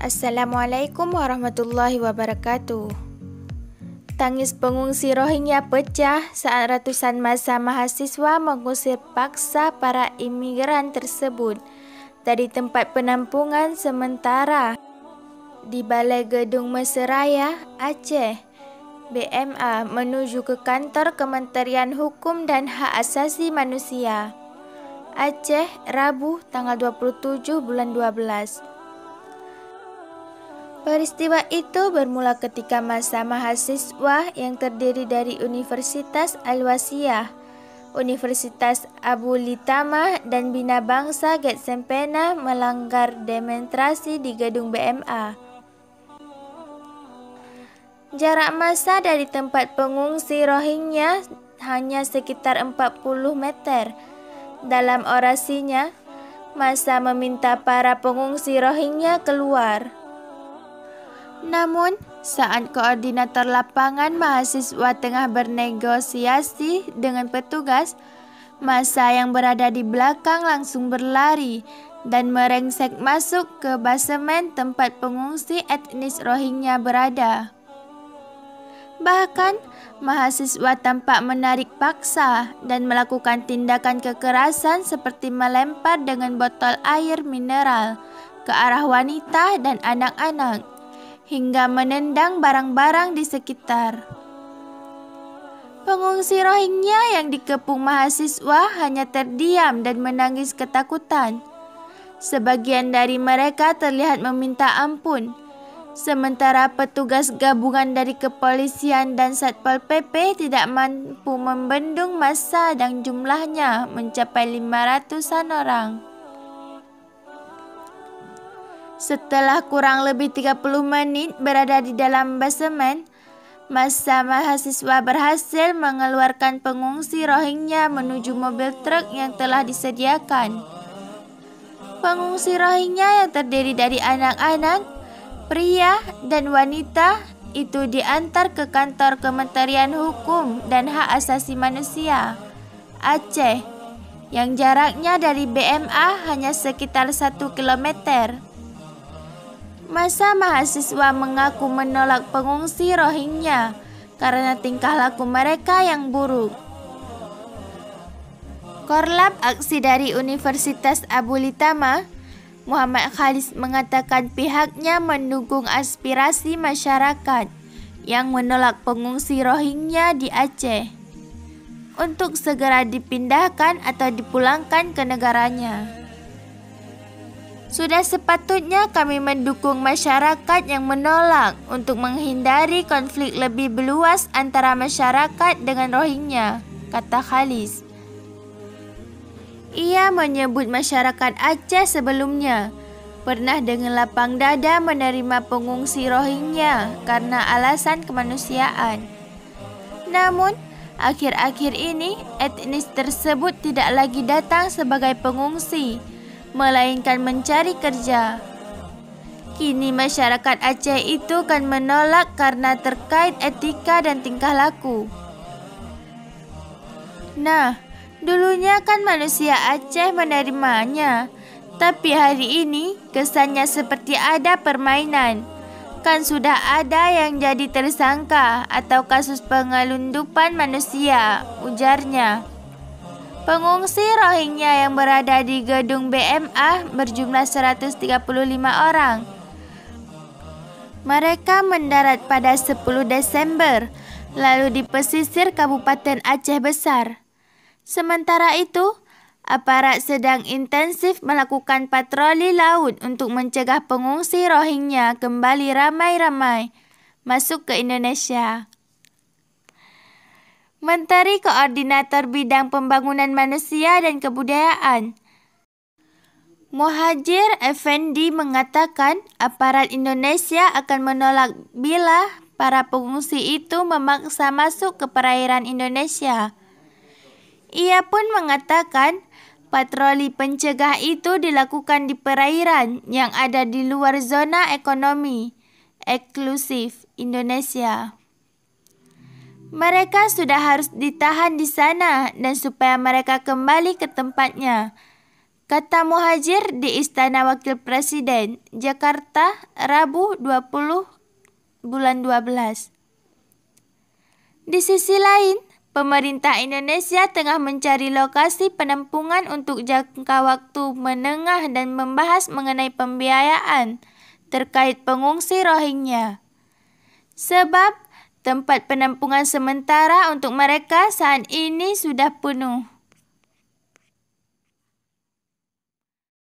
Assalamualaikum warahmatullahi wabarakatuh. Tangis pengungsi Rohingya pecah saat ratusan massa mahasiswa mengusir paksa para imigran tersebut dari tempat penampungan sementara di Balai Gedung Meseraya, Aceh, BMA, menuju ke kantor Kementerian Hukum dan Hak Asasi Manusia, Aceh, Rabu, tanggal 27 bulan 12. Peristiwa itu bermula ketika massa mahasiswa yang terdiri dari Universitas Al-Wasiyah, Universitas Abu Litamah, dan Bina Bangsa Getsempena melanggar demonstrasi di gedung BMA. Jarak massa dari tempat pengungsi Rohingya hanya sekitar 40 meter. Dalam orasinya, massa meminta para pengungsi Rohingya keluar. Namun, saat koordinator lapangan mahasiswa tengah bernegosiasi dengan petugas, massa yang berada di belakang langsung berlari dan merengsek masuk ke basemen tempat pengungsi etnis Rohingya berada. Bahkan, mahasiswa tampak menarik paksa dan melakukan tindakan kekerasan seperti melempar dengan botol air mineral ke arah wanita dan anak-anak, hingga menendang barang-barang di sekitar. Pengungsi Rohingya yang dikepung mahasiswa hanya terdiam dan menangis ketakutan. Sebagian dari mereka terlihat meminta ampun, sementara petugas gabungan dari kepolisian dan Satpol PP tidak mampu membendung massa yang jumlahnya mencapai 500-an orang. Setelah kurang lebih 30 menit berada di dalam basemen, massa mahasiswa berhasil mengeluarkan pengungsi Rohingya menuju mobil truk yang telah disediakan. Pengungsi Rohingya yang terdiri dari anak-anak, pria, dan wanita itu diantar ke kantor Kementerian Hukum dan Hak Asasi Manusia, Aceh, yang jaraknya dari BMA hanya sekitar 1 kilometer. Massa mahasiswa mengaku menolak pengungsi Rohingya karena tingkah laku mereka yang buruk. Korlap aksi dari Universitas Abu Litamah, Muhammad Khalis, mengatakan pihaknya mendukung aspirasi masyarakat yang menolak pengungsi Rohingya di Aceh untuk segera dipindahkan atau dipulangkan ke negaranya. Sudah sepatutnya kami mendukung masyarakat yang menolak untuk menghindari konflik lebih meluas antara masyarakat dengan Rohingya, kata Khalis. Ia menyebut masyarakat Aceh sebelumnya pernah dengan lapang dada menerima pengungsi Rohingya karena alasan kemanusiaan. Namun, akhir-akhir ini etnis tersebut tidak lagi datang sebagai pengungsi, melainkan mencari kerja. Kini masyarakat Aceh itu kan menolak karena terkait etika dan tingkah laku. Nah, dulunya kan manusia Aceh menerimanya, tapi hari ini kesannya seperti ada permainan. Kan sudah ada yang jadi tersangka atau kasus pengelundupan manusia, ujarnya. Pengungsi Rohingya yang berada di gedung BMA berjumlah 135 orang. Mereka mendarat pada 10 Desember, lalu di pesisir Kabupaten Aceh Besar. Sementara itu, aparat sedang intensif melakukan patroli laut untuk mencegah pengungsi Rohingya kembali ramai-ramai masuk ke Indonesia. Menteri Koordinator Bidang Pembangunan Manusia dan Kebudayaan, Muhadjir Effendi, mengatakan aparat Indonesia akan menolak bila para pengungsi itu memaksa masuk ke perairan Indonesia. Ia pun mengatakan patroli pencegah itu dilakukan di perairan yang ada di luar zona ekonomi eksklusif Indonesia. Mereka sudah harus ditahan di sana dan supaya mereka kembali ke tempatnya, kata Muhajir di Istana Wakil Presiden, Jakarta, Rabu 20 bulan 12. Di sisi lain, pemerintah Indonesia tengah mencari lokasi penampungan untuk jangka waktu menengah dan membahas mengenai pembiayaan terkait pengungsi Rohingya. Sebab tempat penampungan sementara untuk mereka saat ini sudah penuh.